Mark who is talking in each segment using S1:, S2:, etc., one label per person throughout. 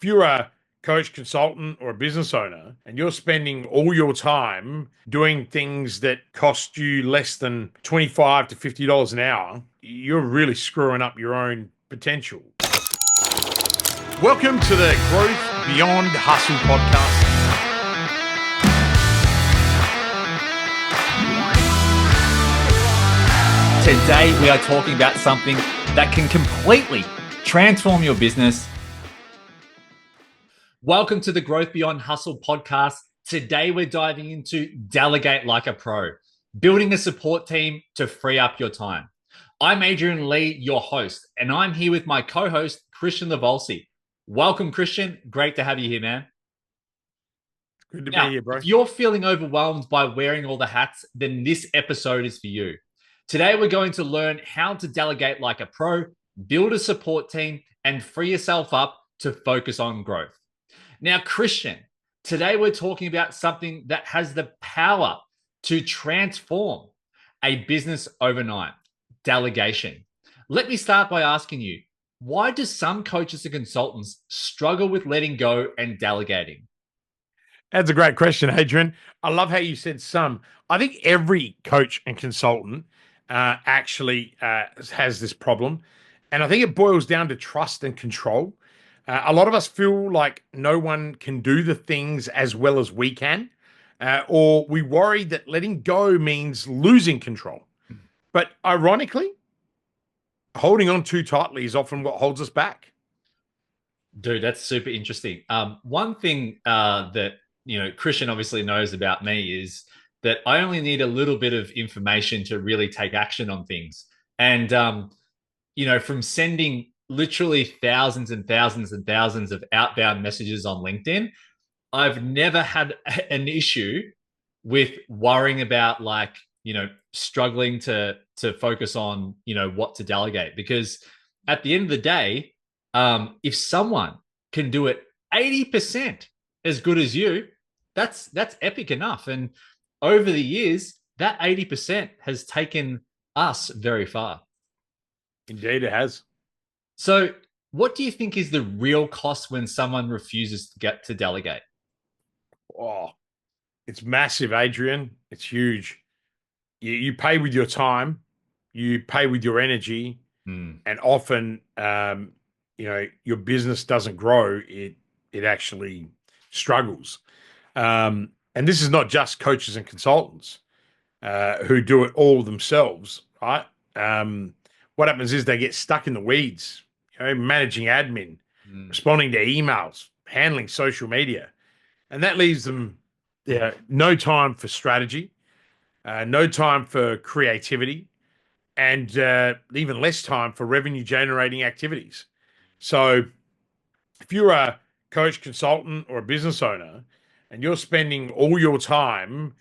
S1: If you're a coach, consultant, or a business owner, and you're spending all your time doing things that cost you less than $25 to $50 an hour, you're really screwing up your own potential. Welcome to the Growth Beyond Hustle podcast.
S2: Today, we are talking about something that can completely transform your business. Welcome to the Growth Beyond Hustle podcast. Today, we're diving into Delegate like a pro, building a support team to free up your time. I'm Adrian Lee, your host, and I'm here with my co-host, Kristian Livolsi. Welcome, Kristian. Great to have you here, man.
S1: Good to
S2: Now,
S1: be here, bro.
S2: if you're feeling overwhelmed by wearing all the hats, then this episode is for you. Today, we're going to learn how to delegate like a pro, build a support team, and free yourself up to focus on growth. Now, Kristian, today we're talking about something that has the power to transform a business overnight: delegation. Let me start by asking you, why do some coaches and consultants struggle with letting go and delegating?
S1: That's a great question, Adrian. I love how you said some. I think every coach and consultant actually has this problem. And I think it boils down to trust and control. A lot of us feel like no one can do the things as well as we can, or we worry that letting go means losing control. But ironically, holding on too tightly is often what holds us back.
S2: Dude, that's super interesting. One thing that Kristian obviously knows about me is that I only need a little bit of information to really take action on things. And from sending literally thousands and thousands and thousands of outbound messages on LinkedIn, I've never had an issue with worrying about struggling to focus on what to delegate, because at the end of the day, if someone can do it 80% as good as you, that's epic enough. And over the years, that 80% has taken us very far.
S1: Indeed, it has.
S2: So what do you think is the real cost when someone refuses to get to delegate?
S1: Oh, it's massive, Adrian. It's huge. You pay with your time, you pay with your energy, and often, your business doesn't grow. It actually struggles. And this is not just coaches and consultants who do it all themselves, right? What happens is they get stuck in the weeds, managing admin, responding to emails, handling social media. And that leaves them no time for strategy, no time for creativity, and even less time for revenue generating activities. So if you're a coach, consultant, or a business owner, and you're spending all your time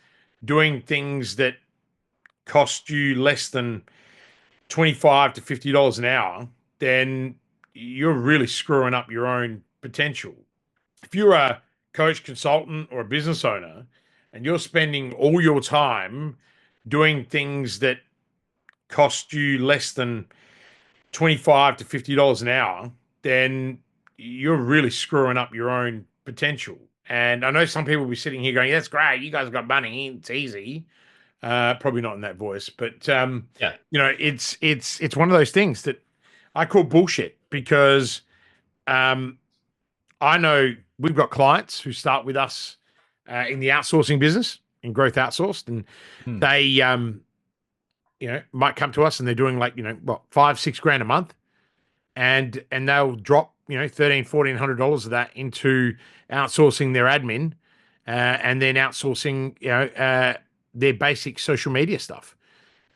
S1: doing things that cost you less than $25 to $50 an hour, then you're really screwing up your own potential. If you're a coach, consultant, or a business owner, and you're spending all your time doing things that cost you less than $25 to $50 an hour, then you're really screwing up your own potential. And I know some people will be sitting here going, "That's great. You guys have got money. It's easy." Probably not in that voice, but it's one of those things that I call bullshit, because I know we've got clients who start with us in the outsourcing business, in Growth Outsourced, and they might come to us and they're doing $5-6 grand a month, and they'll drop $1,300-$1,400 of that into outsourcing their admin, and then outsourcing their basic social media stuff.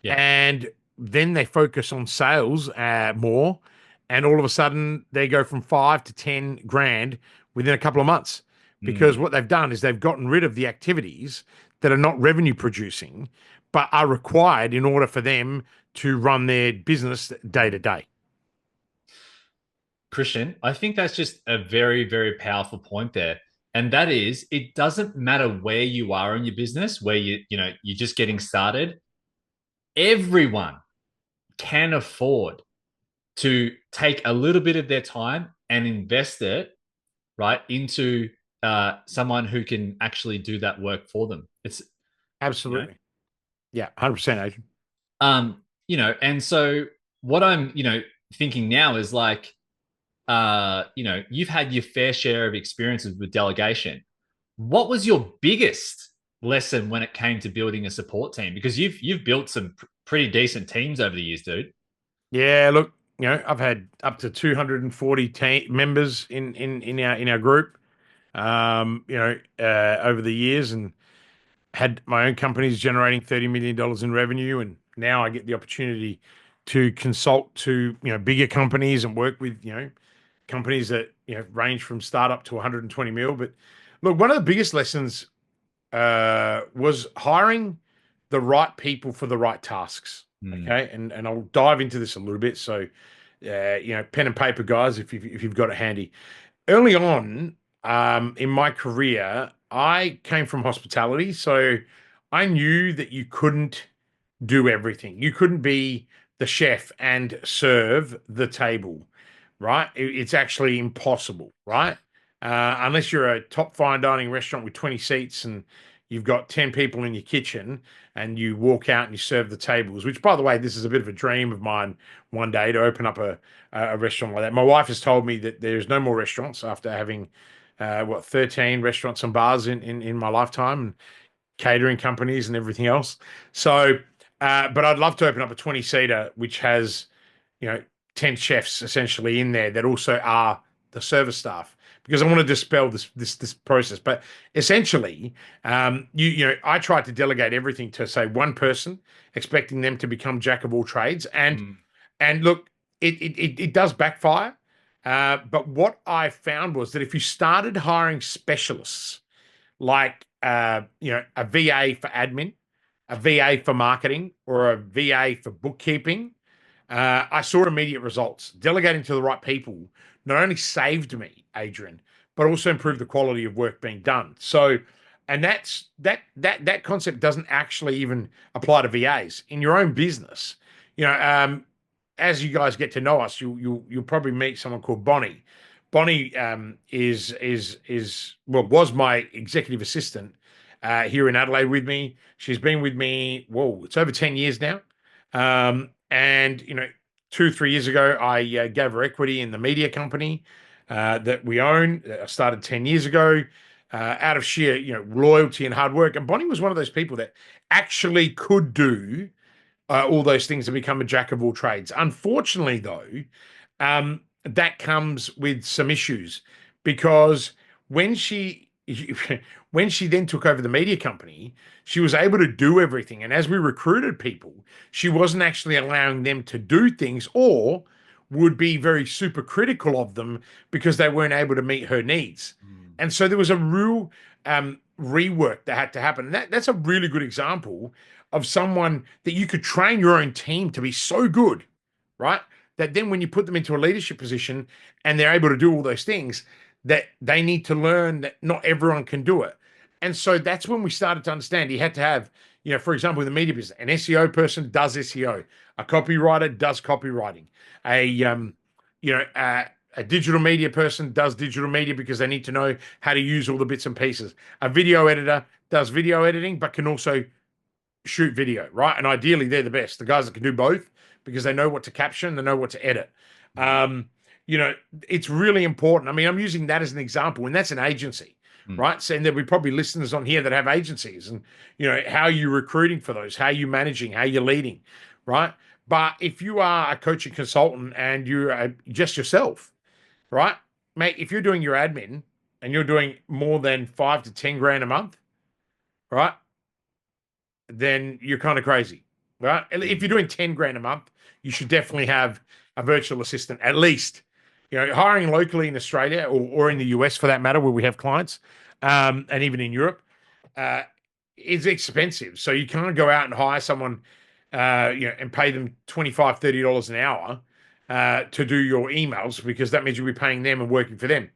S1: Yeah. And then they focus on sales more, and all of a sudden they go from 5 to 10 grand within a couple of months, because what they've done is they've gotten rid of the activities that are not revenue producing but are required in order for them to run their business day to day.
S2: Kristian, I think that's just a very, very powerful point there. And that is, it doesn't matter where you are in your business, where you're just getting started. Everyone can afford to take a little bit of their time and invest it right, into someone who can actually do that work for them. It's, you know,
S1: Absolutely. Yeah, 100%, Adrian.
S2: and so what I'm, thinking now is like, you've had your fair share of experiences with delegation. What was your biggest lesson when it came to building a support team? Because you've built some pretty decent teams over the years, dude.
S1: Yeah, look, I've had up to 240 members in our group, over the years, and had my own companies generating $30 million in revenue, and now I get the opportunity to consult to bigger companies and work with companies that range from startup to 120 mil. But look, one of the biggest lessons was hiring the right people for the right tasks.
S2: Mm.
S1: Okay, and I'll dive into this a little bit. So, pen and paper, guys, if you've got it handy. Early on, in my career, I came from hospitality, so I knew that you couldn't do everything. You couldn't be the chef and serve the table, right? It's actually impossible, right? Unless you're a top fine dining restaurant with 20 seats and you've got 10 people in your kitchen and you walk out and you serve the tables, which, by the way, this is a bit of a dream of mine one day to open up a restaurant like that. My wife has told me that there's no more restaurants after having 13 restaurants and bars in my lifetime, and catering companies and everything else. So, but I'd love to open up a 20-seater, which has, you know, 10 chefs essentially in there that also are the service staff, because I want to dispel this process. But essentially, I tried to delegate everything to say one person, expecting them to become jack of all trades,
S2: Mm.
S1: and look, it does backfire. But what I found was that if you started hiring specialists like a VA for admin, a VA for marketing, or a VA for bookkeeping, I saw immediate results. Delegating to the right people not only saved me, Adrian, but also improved the quality of work being done. So, and that concept doesn't actually even apply to VAs in your own business. You know, as you guys get to know us, you'll probably meet someone called Bonnie. Bonnie was my executive assistant here in Adelaide with me. She's been with me, whoa, it's over 10 years now. And 2, 3 years ago, I gave her equity in the media company that we own. I started 10 years ago, out of sheer loyalty and hard work. And Bonnie was one of those people that actually could do all those things and become a jack of all trades. Unfortunately, though, that comes with some issues, because when she when she then took over the media company, she was able to do everything. And as we recruited people, she wasn't actually allowing them to do things, or would be very super critical of them because they weren't able to meet her needs.
S2: Mm.
S1: And so there was a real rework that had to happen. And that's a really good example of someone that you could train your own team to be so good, right? That then when you put them into a leadership position and they're able to do all those things, that they need to learn that not everyone can do it. And so that's when we started to understand you had to have, for example, in the media business, an SEO person does SEO, a copywriter does copywriting, a a digital media person does digital media because they need to know how to use all the bits and pieces. A video editor does video editing, but can also shoot video, right? And ideally, they're the best. The guys that can do both because they know what to caption, they know what to edit.
S2: Mm.
S1: You know, it's really important. I mean, I'm using that as an example, and that's an agency,
S2: Mm.
S1: right? So, and there'll be probably listeners on here that have agencies, and how you're recruiting for those, how you're managing, how you're leading, right? But if you are a coaching consultant and you're just yourself, right, mate, if you're doing your admin and you're doing more than 5 to 10 grand a month, right, then you're kind of crazy, right? If you're doing 10 grand a month, you should definitely have a virtual assistant, at least. Hiring locally in Australia, or in the US for that matter, where we have clients, and even in Europe, uh, is expensive. So you can't go out and hire someone, and pay them $25, $30 an hour to do your emails, because that means you'll be paying them and working for them.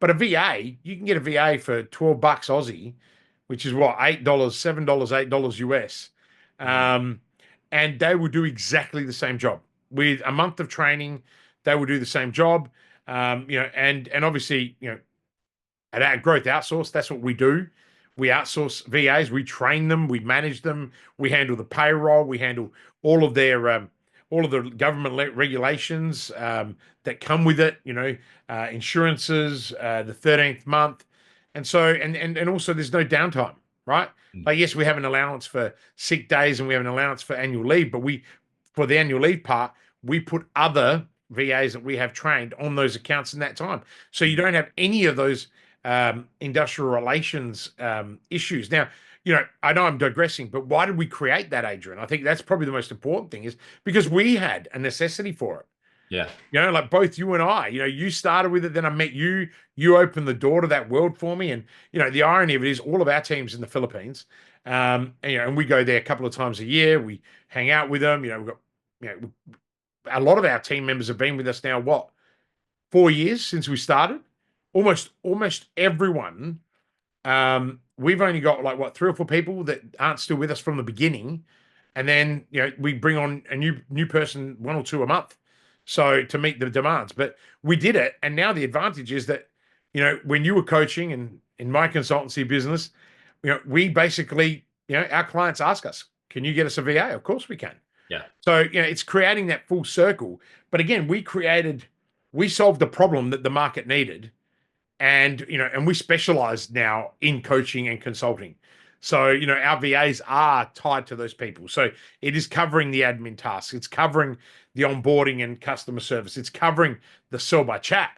S1: But a VA, you can get a VA for 12 bucks Aussie, which is what, $8, $7, $8 US.
S2: Mm.
S1: Um, and they will do exactly the same job. With a month of training, they will do the same job. And obviously, At our growth outsource, that's what we do. We outsource VAs, we train them, we manage them, we handle the payroll, we handle all of their all of the government regulations that come with it. Insurances, the 13th month, and so and also there's no downtime, right? Like yes, we have an allowance for sick days and we have an allowance for annual leave, but for the annual leave part, we put other VAs that we have trained on those accounts in that time, so you don't have any of those industrial relations issues. Now, I know I'm digressing, but why did we create that, Adrian? I think that's probably the most important thing, is because we had a necessity for it.
S2: Yeah.
S1: Like both you and I, you started with it, then I met you, you opened the door to that world for me. And, the irony of it is all of our teams in the Philippines, and we go there a couple of times a year. We hang out with them. We've got, a lot of our team members have been with us now, 4 years since we started. Almost everyone. We've only got like 3 or 4 people that aren't still with us from the beginning, and then we bring on a new person, 1 or 2 a month, so to meet the demands. But we did it, and now the advantage is that when you were coaching and in my consultancy business, we basically our clients ask us, "Can you get us a VA?" Of course we can.
S2: Yeah.
S1: So it's creating that full circle. But again, we solved the problem that the market needed. And we specialize now in coaching and consulting. So our VAs are tied to those people. So it is covering the admin tasks. It's covering the onboarding and customer service. It's covering the sell by chat.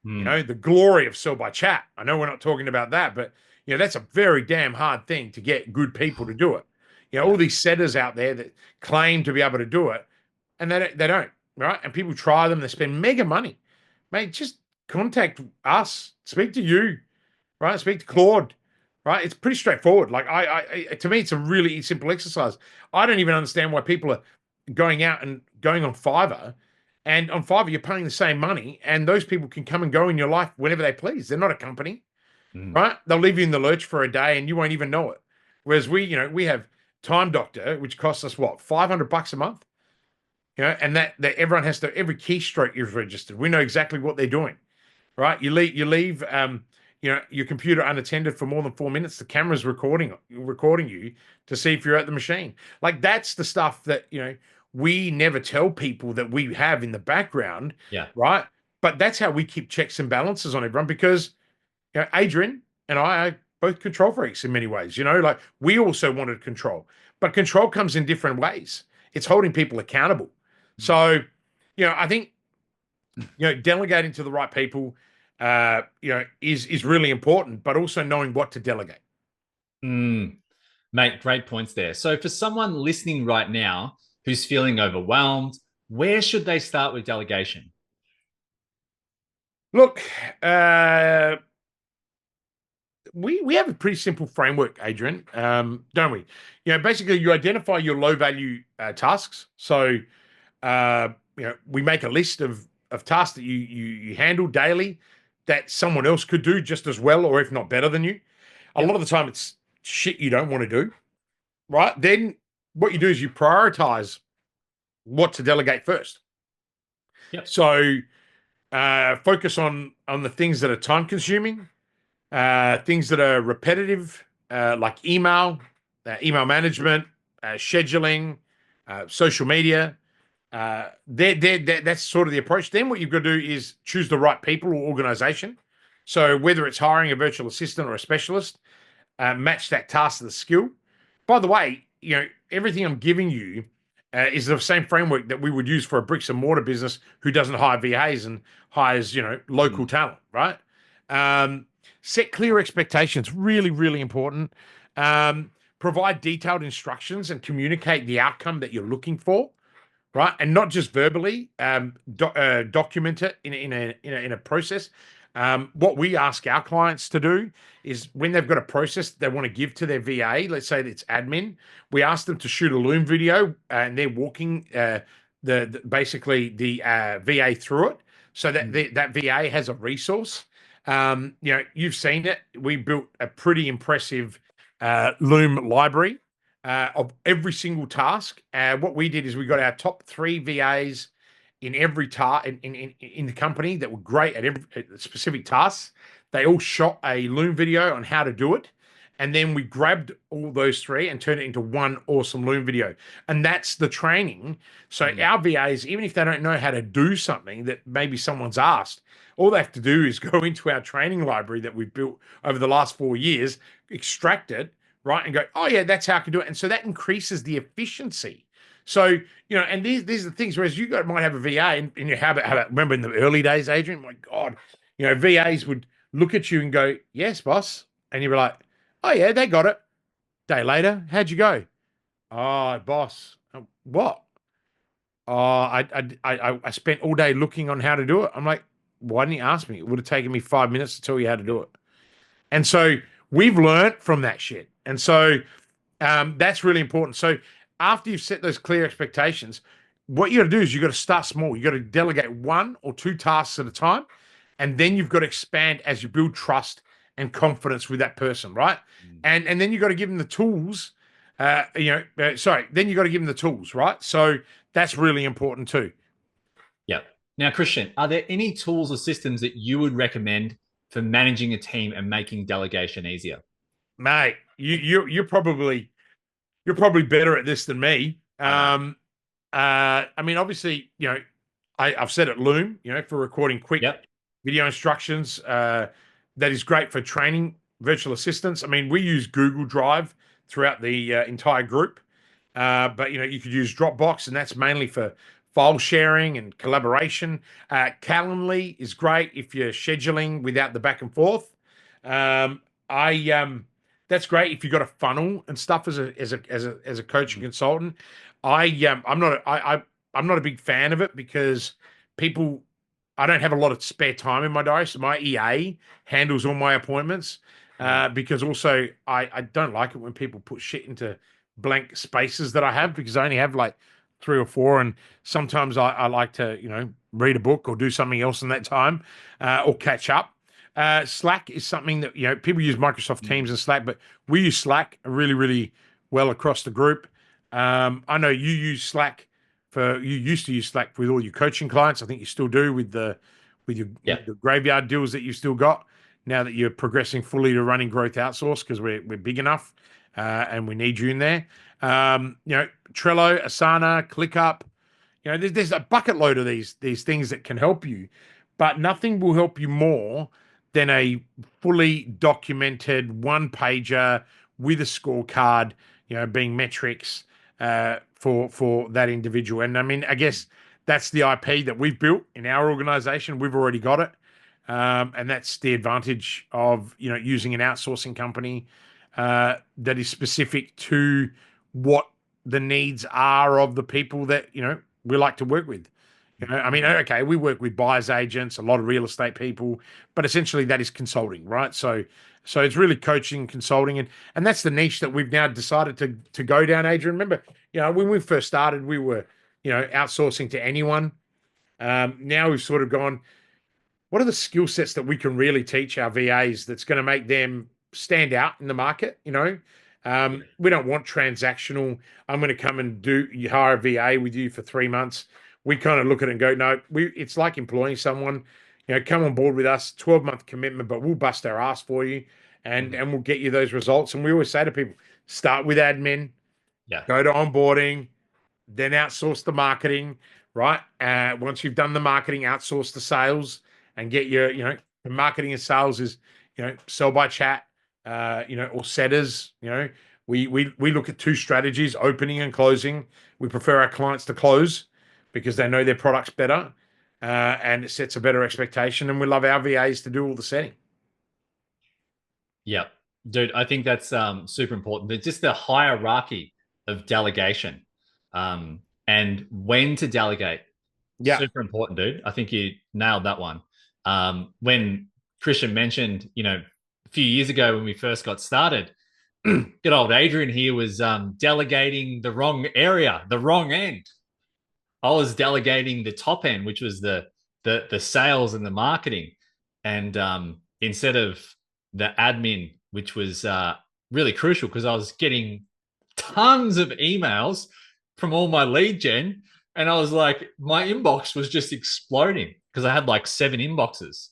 S1: The glory of sell by chat. I know we're not talking about that, but that's a very damn hard thing to get good people to do it. All these setters out there that claim to be able to do it, and they don't, right? And people try them. They spend mega money. Mate, just contact us, speak to you, right? Speak to Claude, right? It's pretty straightforward. Like to me, it's a really simple exercise. I don't even understand why people are going out and going on Fiverr, and on Fiverr you're paying the same money, and those people can come and go in your life whenever they please. They're not a company, right? They'll leave you in the lurch for a day, and you won't even know it. Whereas we have Time Doctor, which costs us $500 a month, and that everyone has to, every keystroke is registered. We know exactly what they're doing. Right, you leave your computer unattended for more than 4 minutes. The camera's recording you to see if you're at the machine. Like that's the stuff that we never tell people that we have in the background.
S2: Yeah.
S1: Right. But that's how we keep checks and balances on everyone, because Adrian and I are both control freaks in many ways. Like we also wanted control, but control comes in different ways. It's holding people accountable. So I think delegating to the right people is really important, but also knowing what to delegate.
S2: Mate, great points there. So for someone listening right now who's feeling overwhelmed, where should they start with delegation?
S1: Look, we have a pretty simple framework, Adrian, don't we? Basically you identify your low value tasks. So we make a list of tasks that you handle daily that someone else could do just as well, or if not better than you. A lot of the time it's shit you don't want to do, right? Then what you do is you prioritize what to delegate first.
S2: Yep.
S1: So focus on the things that are time consuming, things that are repetitive, like email management, scheduling, social media. That's sort of the approach. Then what you've got to do is choose the right people or organization. So whether it's hiring a virtual assistant or a specialist, match that task to the skill. By the way, everything I'm giving you is the same framework that we would use for a bricks and mortar business who doesn't hire VAs and hires local talent, right? Set clear expectations, really, really important. Provide detailed instructions and communicate the outcome that you're looking for. Right, and not just verbally. Document it in a process. What we ask our clients to do is when they've got a process they want to give to their VA, let's say it's admin, we ask them to shoot a Loom video, and they're walking basically the VA through it, so that that VA has a resource. You've seen it. We built a pretty impressive Loom library of every single task. What we did is we got our top 3 VAs in every task in the company that were great at every specific tasks. They all shot a Loom video on how to do it. And then we grabbed all those three and turned it into one awesome Loom video. And that's the training. So our VAs, even if they don't know how to do something that maybe someone's asked, all they have to do is go into our training library that we've built over the last 4 years, extract it, right, and go, oh yeah, that's how I can do it. And so that increases the efficiency. So, and these are the things, whereas might have a VA and you have it, remember in the early days, Adrian, my God, VAs would look at you and go, yes, boss. And you'd be like, oh yeah, they got it. Day later, how'd you go? Oh, boss, what? Oh, I spent all day looking on how to do it. I'm like, why didn't you ask me? It would have taken me 5 minutes to tell you how to do it. And so we've learned from that shit. And so that's really important. So after you've set those clear expectations, what you got to do is you got to start small. You got to delegate 1 or 2 tasks at a time, and then you've got to expand as you build trust and confidence with that person, right? And then you got to give them the tools. Then you got to give them the tools, right? So that's really important too.
S2: Yeah. Now, Kristian, are there any tools or systems that you would recommend for managing a team and making delegation easier?
S1: Mate, you're probably better at this than me. I mean, obviously, I've said it, Loom, for recording quick video instructions. That is great for training virtual assistants. I mean, we use Google Drive throughout the entire group, but you could use Dropbox, and that's mainly for file sharing and collaboration. Calendly is great if you're scheduling without the back and forth. That's great if you've got a funnel and stuff as a coach and consultant. I'm not a big fan of it because I don't have a lot of spare time in my diary, so my EA handles all my appointments. Because also I don't like it when people put shit into blank spaces that I have, because I only have like 3 or 4, and sometimes I like to read a book or do something else in that time, or catch up. Slack is something that people use Microsoft Teams and Slack, but we use Slack really, really well across the group. I know you used to use Slack with all your coaching clients. I think you still do with the graveyard deals that you still got, now that you're progressing fully to running growth outsource, because we're big enough, and we need you in there. Trello, Asana, ClickUp. There's a bucket load of these things that can help you, but nothing will help you more than a fully documented one-pager with a scorecard, being metrics for that individual. And I mean, I guess that's the IP that we've built in our organization. We've already got it. And that's the advantage of, using an outsourcing company that is specific to what the needs are of the people that, we like to work with. I mean, okay, we work with buyers agents, a lot of real estate people, but essentially that is consulting, right? So it's really coaching, consulting, and that's the niche that we've now decided to go down, Adrian. Remember, when we first started, we were, outsourcing to anyone. Now we've sort of gone, what are the skill sets that we can really teach our VAs that's going to make them stand out in the market? We don't want transactional. I'm going to come and hire a VA with you for 3 months. We kind of look at it and go, no, it's like employing someone, come on board with us, 12-month commitment, but we'll bust our ass for you, and we'll get you those results. And we always say to people, start with admin, go to onboarding, then outsource the marketing, right? Once you've done the marketing, outsource the sales, and get your, the marketing and sales is, sell by chat, or setters. We look at 2 strategies, opening and closing. We prefer our clients to close because they know their products better, and it sets a better expectation. And we love our VAs to do all the setting.
S2: Yeah, dude, I think that's super important. It's just the hierarchy of delegation, and when to delegate.
S1: Yeah,
S2: super important, dude. I think you nailed that one. When Kristian mentioned, a few years ago when we first got started, good old Adrian here was delegating the wrong area, the wrong end. I was delegating the top end, which was the sales and the marketing, and instead of the admin, which was really crucial because I was getting tons of emails from all my lead gen, and I was like, my inbox was just exploding because I had like 7 inboxes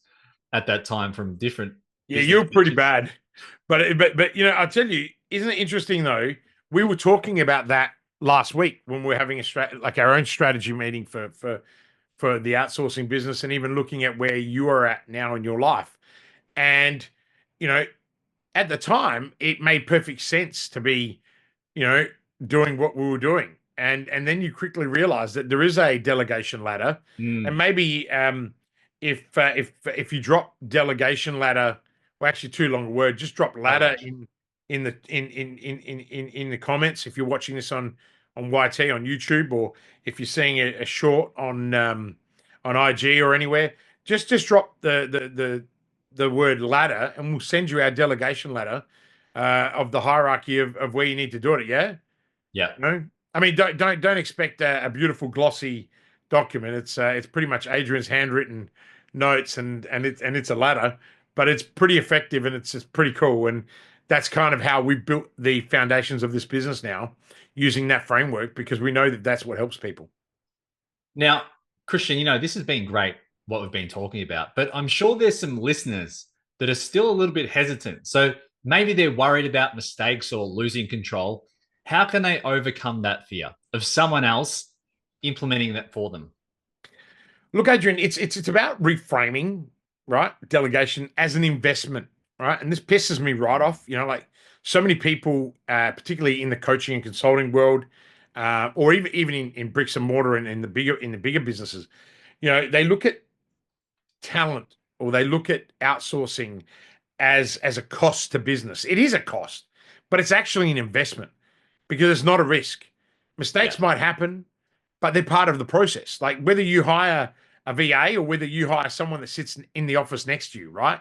S2: at that time from different
S1: Yeah,
S2: business
S1: you're pretty
S2: pitches.
S1: bad. But you know, I'll tell you, isn't it interesting though? We were talking about that last week when we were having like our own strategy meeting for the outsourcing business, and even looking at where you are at now in your life. And you know, at the time, it made perfect sense to be, you know, doing what we were doing. And then you quickly realize that there is a delegation ladder, and
S2: Mm.
S1: maybe if you drop delegation ladder, well, actually too long a word, just drop ladder
S2: Delegation.
S1: in the in the comments if you're watching this on YT on YouTube, or if you're seeing a short on IG or anywhere, just drop the word ladder, and we'll send you our delegation ladder of the hierarchy of where you need to do it. Yeah.
S2: Yeah.
S1: No, I mean, don't expect a beautiful glossy document. It's pretty much Adrian's handwritten notes, and it's a ladder, but it's pretty effective, and it's just pretty cool. And that's kind of how we built the foundations of this business now, using that framework, because we know that that's what helps people.
S2: Now, Kristian, this has been great what we've been talking about, but I'm sure there's some listeners that are still a little bit hesitant. So maybe they're worried about mistakes or losing control. How can they overcome that fear of someone else implementing that for them?
S1: Look, Adrian, it's about reframing, right? Delegation as an investment, right? And this pisses me right off. You know, like so many people, particularly in the coaching and consulting world, or even in bricks and mortar and in the bigger businesses, you know, they look at talent, or they look at outsourcing as a cost to business. It is a cost, but it's actually an investment because it's not a risk.
S2: Yeah.
S1: Mistakes might happen, but they're part of the process. Like whether you hire a VA or whether you hire someone that sits in the office next to you, right?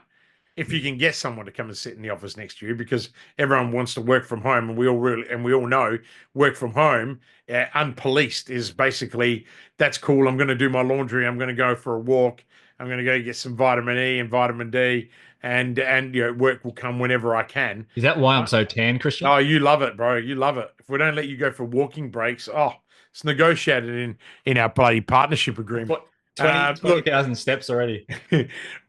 S1: If you can get someone to come and sit in the office next to you, because everyone wants to work from home, and we all know work from home, unpoliced, is basically that's cool. I'm going to do my laundry. I'm going to go for a walk. I'm going to go get some vitamin E and vitamin D, and work will come whenever I can.
S2: Is that why I'm so tan, Kristian?
S1: Oh, you love it, bro. You love it. If we don't let you go for walking breaks, it's negotiated in our bloody partnership agreement.
S2: 20
S1: Look,
S2: 20,000 steps already.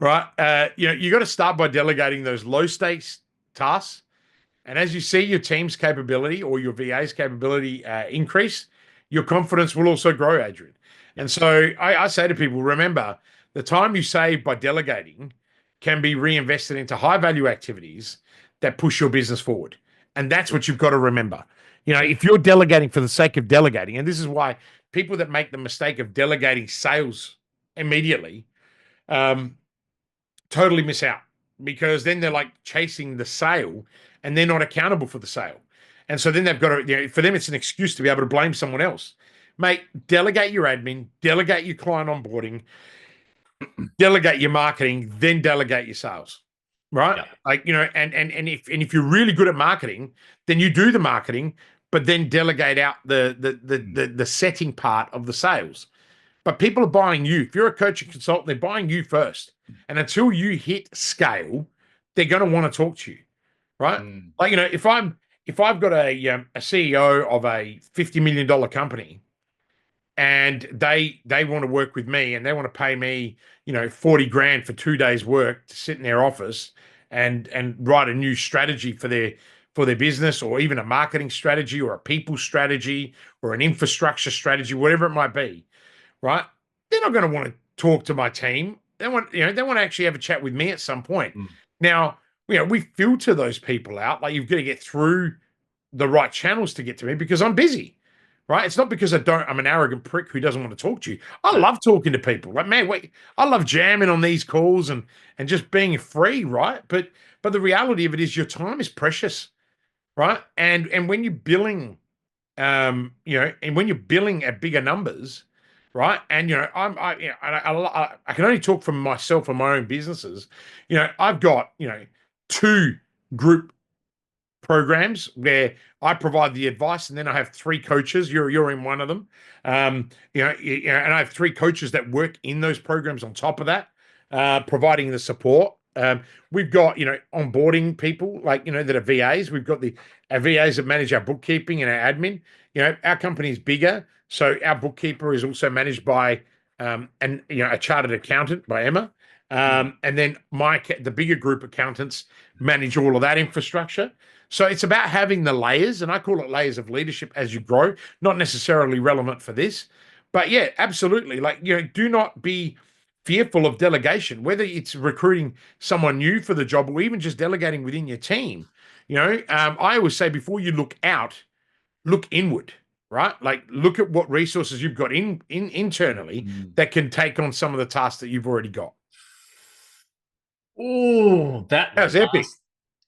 S1: right. You got to start by delegating those low stakes tasks. And as you see your team's capability or your VA's capability increase, your confidence will also grow, Adrian.
S2: Yeah.
S1: And so I say to people, remember, the time you save by delegating can be reinvested into high value activities that push your business forward. And that's what you've got to remember. You know,
S2: Yeah.
S1: if you're delegating for the sake of delegating, and this is why people that make the mistake of delegating sales immediately, um, totally miss out, because then they're like chasing the sale and they're not accountable for the sale. And so then they've got to, for them, it's an excuse to be able to blame someone else. Mate, delegate your admin, delegate your client onboarding, delegate your marketing, then delegate your sales. Right?
S2: Yeah.
S1: Like, and if you're really good at marketing, then you do the marketing, but then delegate out the setting part of the sales. But people are buying you. If you're a coach and consultant, they're buying you first. And until you hit scale, they're going to want to talk to you, right?
S2: Mm.
S1: Like, if I've got a CEO of a $50 million company, and they want to work with me, and they want to pay me 40 grand for 2 days work to sit in their office and write a new strategy for their business, or even a marketing strategy, or a people strategy, or an infrastructure strategy, whatever it might be, right? They're not going to want to talk to my team. They want to actually have a chat with me at some point.
S2: Mm.
S1: Now, we filter those people out. Like, you've got to get through the right channels to get to me, because I'm busy, right? It's not because I'm an arrogant prick who doesn't want to talk to you. I
S2: No.
S1: love talking to people. Like, man, wait, I love jamming on these calls and just being free, right? But the reality of it is your time is precious, right? And when you're billing, and when you're billing at bigger numbers, right? And I can only talk from myself and my own businesses. I've got two group programs where I provide the advice, and then I have three coaches. You're in one of them, and I have three coaches that work in those programs on top of that, providing the support. We've got onboarding people, like that are VAs. We've got our VAs that manage our bookkeeping and our admin. Our company is bigger, so our bookkeeper is also managed by a chartered accountant, by Emma. And then the bigger group accountants manage all of that infrastructure. So it's about having the layers, and I call it layers of leadership as you grow, not necessarily relevant for this. But yeah, absolutely. Like, do not be fearful of delegation, whether it's recruiting someone new for the job or even just delegating within your team. I always say before you look out, look inward, right? Like, look at what resources you've got internally that can take on some of the tasks that you've already got.
S2: Oh,
S1: That's epic.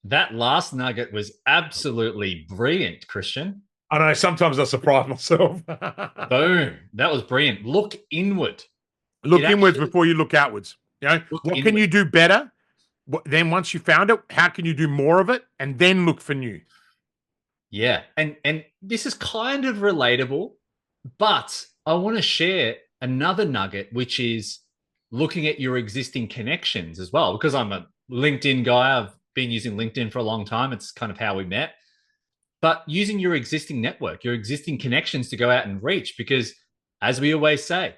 S2: That last nugget was absolutely brilliant, Kristian.
S1: I know, sometimes I surprise myself.
S2: Boom. That was brilliant. Look inward.
S1: Look inwards before you look outwards. What can you do better? Then once you found it, how can you do more of it? And then look for new.
S2: Yeah. And this is kind of relatable, but I want to share another nugget, which is looking at your existing connections as well, because I'm a LinkedIn guy. I've been using LinkedIn for a long time. It's kind of how we met. But using your existing network, your existing connections to go out and reach, because as we always say,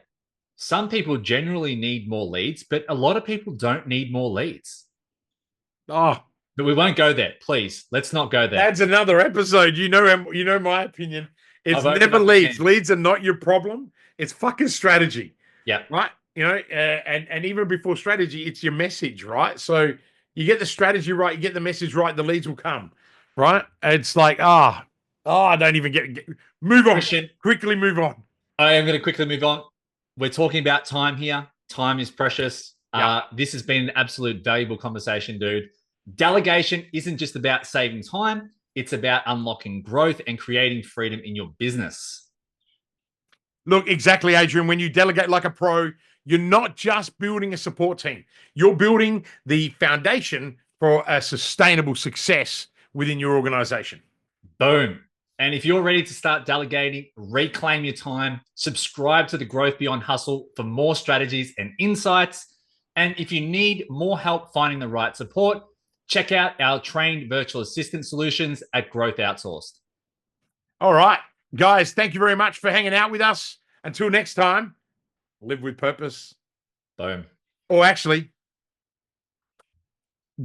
S2: some people generally need more leads, but a lot of people don't need more leads.
S1: Oh,
S2: but we won't go there. Please, let's not go there.
S1: That's another episode. You know my opinion. It's never leads. Leads are not your problem. It's fucking strategy.
S2: Yeah.
S1: Right. And even before strategy, it's your message, right? So you get the strategy right, you get the message right, the leads will come. Right? It's like, I don't even move on. Kristian, quickly move on.
S2: I am going to quickly move on. We're talking about time here. Time is precious. Yep. This has been an absolute valuable conversation, dude. Delegation isn't just about saving time. It's about unlocking growth and creating freedom in your business.
S1: Look, exactly, Adrian. When you delegate like a pro, you're not just building a support team. You're building the foundation for a sustainable success within your organization.
S2: Boom. And if you're ready to start delegating, reclaim your time, subscribe to the Growth Beyond Hustle for more strategies and insights. And if you need more help finding the right support, check out our trained virtual assistant solutions at Growth Outsourced.
S1: All right, guys, thank you very much for hanging out with us. Until next time, live with purpose.
S2: Boom.
S1: Or actually,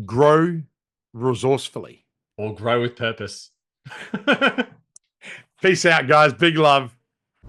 S1: grow resourcefully.
S2: Or grow with purpose.
S1: Peace out, guys. Big love.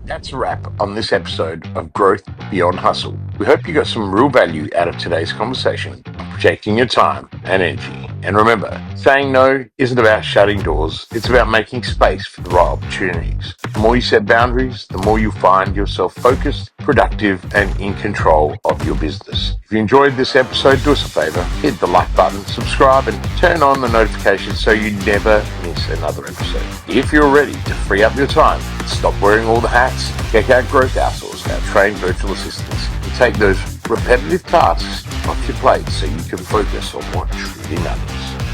S3: That's a wrap on this episode of Growth Beyond Hustle. We hope you got some real value out of today's conversation on protecting your time and energy. And remember, saying no isn't about shutting doors. It's about making space for the right opportunities. The more you set boundaries, the more you find yourself focused, productive, and in control of your business. If you enjoyed this episode, do us a favor, hit the like button, subscribe, and turn on the notifications so you never miss another episode. If you're ready to free up your time, stop wearing all the hats, check out Growth Outsource, our trained virtual assistants, and take those repetitive tasks off your plate so you can focus on what truly matters.